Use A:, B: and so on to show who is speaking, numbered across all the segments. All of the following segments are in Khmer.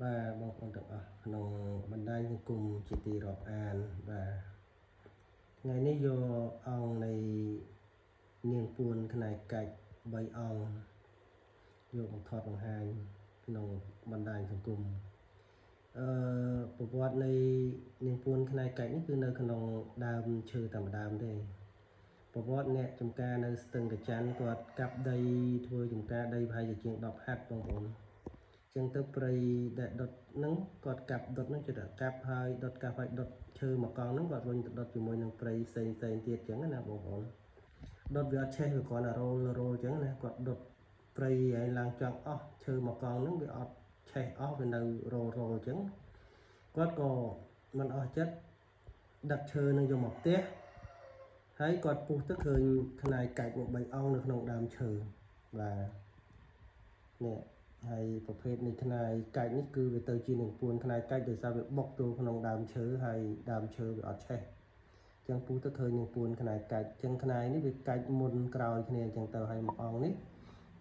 A: vàบางคนទាំងអស់ក្នុងបណ្ដាញសង្គមជាទីរាប់អានបាទថ្ងៃនេះយកអង្គនៃនាងពួនផ្នែកកាច់3អង្គយកមកថតបង្ហាញក្នុងបណ្ដាញសង្គមប្រវត្តិនៃនាងពួនផ្នែកកាច់នេះគឺនៅក្នុងដើមឈើតាមដើមទេប្រវត្តិអ្នកចំការនៅស្ទឹងកចាន់គាត់កាប់ដីធ្វើចំការដីប្រហែលជាជាង10ហត្ថបងប្អូនចឹងទៅព្រៃដែលដុតហ្នឹងគាត់កាប់ដុតហ្នឹងគឺថាកាប់ហើយដុតឈើមកកង់ហ្នឹងគាត់រុញទៅដុតជាមួយនឹងព្រៃផ្សេងទៀតចឹងណាបងប្អូនដុតវាអត់ឆេះវាគ្រាន់តែរោលចឹងណាគាត់ដុតព្រៃឯងឡើងចង់អស់ឈើមកកង់ហ្នឹងវាអត់ឆេះអស់វានៅរោលចឹងគាត់ក៏មិនអស់ចិត្តដឹកឈើនឹងយកមកផ្ទះហើយគាត់ពុះទៅឃើញខ្នាយកាច់មក3អង្គនៅក្នុងដើមឈើបាទនេះហើយប្រភេទនៃខ្នាយកាច់នេះគឺវាទៅជានឹងពួនខ្នាយកាច់ដោយសារវាបុកចូលក្នុងដើមឈើហើយដើមឈើវាអត់ឆេះចឹងពុះទៅឃើញនឹងពួនខ្នាយកាច់ចឹងខ្នាយនេះវាកាច់មុនក្រោយគ្នាចឹងទៅហើយមួយអង្គនេះ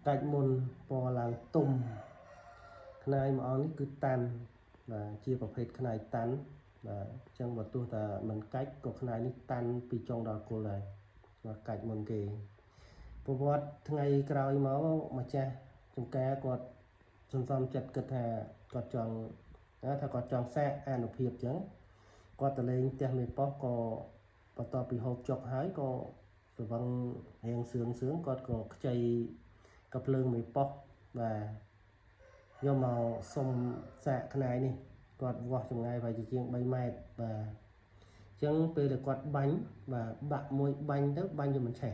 A: កាច់មុនពណ៌ឡើងទុំខ្នាយមួយអង្គនេះគឺតាន់បាទជាប្រភេទខ្នាយតាន់បាទចឹងបើទោះតែមិនកាច់ក៏ខ្នាយនេះតាន់ពីចុងដល់គល់ដែរបាទកាច់មុនគេប្រវត្តិថ្ងៃក្រោយមកម្ចាស់ចំការគាត់សន្សំចិត្តគិតថាគាត់ចង់សាកអានុភាពចឹងគាត់ទៅលេងផ្ទះមេប៉ុសក៏បន្ទាប់ពីហូបចុកហើយក៏ស្រវឹងរៀងសឿងគាត់ក៏ខ្ចីកាភ្លើងមេប៉ុសបាទយកមកសុំសាកខ្នាយនេះគាត់វាស់ចម្ងាយប្រហែលជាជាង3ម៉ែត្របាទអញ្ចឹងពេលដែលគាត់បាញ់បាទបាក់មួយបាញ់ទៅបាញ់វាមិនឆេះ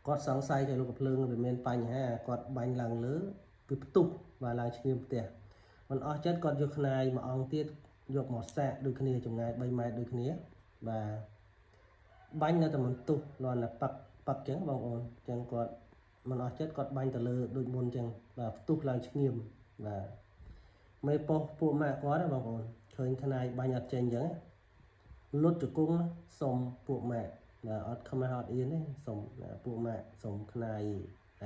A: គាត់សង្ស័យថាលោកកាភ្លើងវាមានបញ្ហាគាត់បាញ់ឡើងលើវាផ្ទុះបាទឡើងឈាមផ្ទះមិនអស់ចិត្តគាត់យកខ្នាយមួយអង្គទៀតយកមកសាកដូចគ្នាចម្ងាយ3ម៉ែត្រដូចគ្នាបាទបាញ់នៅតែមិនផ្ទុះលន់តែប៉ាក់អញ្ចឹងបងប្អូនអញ្ចឹងគាត់មិនអស់ចិត្តគាត់បាញ់ទៅលើដូចមុនអញ្ចឹងបាទផ្ទុះឡើងឈាមបាទមេប៉ុសពួកម៉ាក់គាត់បងប្អូនឃើញខ្នាយបាញ់អត់ចេញអញ្ចឹងលុតជង្គង់សុំពួកម៉ាក់បាទអត់ខ្មាស់អត់អៀនទេសុំពួកម៉ាក់សុំខ្នាយ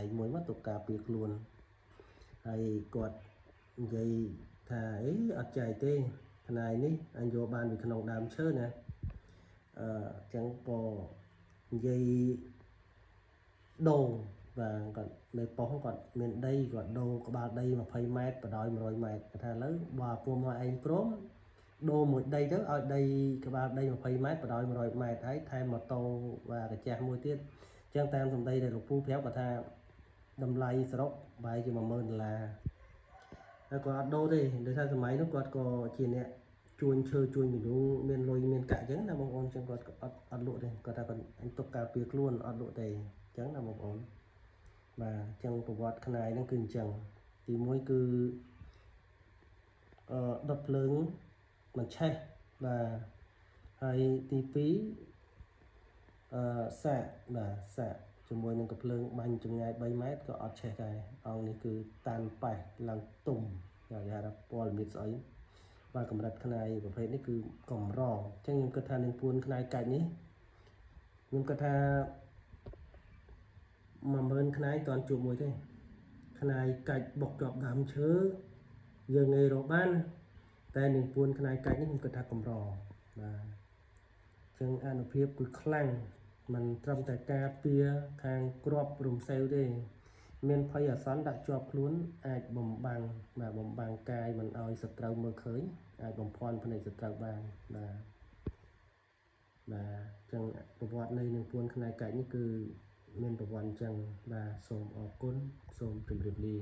A: ឯងមួយមកទុកការពារខ្លួនហើយគាត់និយាយថាអីអត់ចែកទេខ្នាយនេះអញយកបានពីក្នុងដើមឈើណាចឹងក៏និយាយដូរបាទគាត់មេប៉ុសគាត់មានដីគាត់ដូរក្បាលដី20ម៉ែត្របណ្ដោយ100ម៉ែត្រគាត់ថាឥឡូវបើពួកមកឯងព្រមដូរមួយដីទៅឲ្យដីក្បាលដី20ម៉ែត្របណ្ដោយ100ម៉ែត្រហើយថែមម៉ូតូបាទកាចាស់មួយទៀតចឹងតាមសម្ដីដែលលោកពូប្រាប់គាត់ថាតម្លៃសរុបបែរជា$10000ហើយគាត់អត់ដូរទេដោយសារសម័យនោះគាត់ក៏ជាអ្នកជួញឈើជួញមនុស្សមានលុយមានកាក់ចឹងណាបងប្អូនចឹងគាត់អត់លក់ទេគាត់ថាគាត់អញទុកការពារខ្លួនអត់លក់ទេចឹងណាបងប្អូនបាទចឹងប្រវត្តិខ្នាយហ្នឹងគឺអញ្ចឹងទី1គឺដុតភ្លើងមិនឆេះបាទហើយទី2សាកជាមួយនឹងកាភ្លើងបាញ់ចម្ងាយ3ម៉ែត្រក៏អត់ឆេះដែរអង្គនេះគឺតាន់ប៉ែសឡើងទុំគេហៅថាពណ៌ល្មៀតស្អីបាទកម្រិតខ្នាយប្រភេទនេះគឺកម្រអញ្ចឹងខ្ញុំគិតថានឹងពួនខ្នាយកាច់នេះខ្ញុំគិតថា10000ខ្នាយតន់ជួបមួយទេខ្នាយកាច់បុកជាប់ដើមឈើយើងងាយរកបានតែនឹងពួនខ្នាយកាច់នេះខ្ញុំគិតថាកម្របាទអញ្ចឹងអានុភាពគឺខ្លាំងมันត្រឹមតែការពារខាងគ្រាប់រំសេវទេមានភ័យអាសន្នដាក់ជាប់ខ្លួនអាចបំបាំងកាយមិនឲ្យសត្រូវមើលឃើញអាចបំភាន់ភ្នែកសត្រូវបានបាទអញ្ចឹងប្រវត្តិនៃនឹងពួនខ្នាយកាច់នេះគឺមានប្រវត្តិអញ្ចឹងបាទសូមអរគុណសូមជម្រាបលា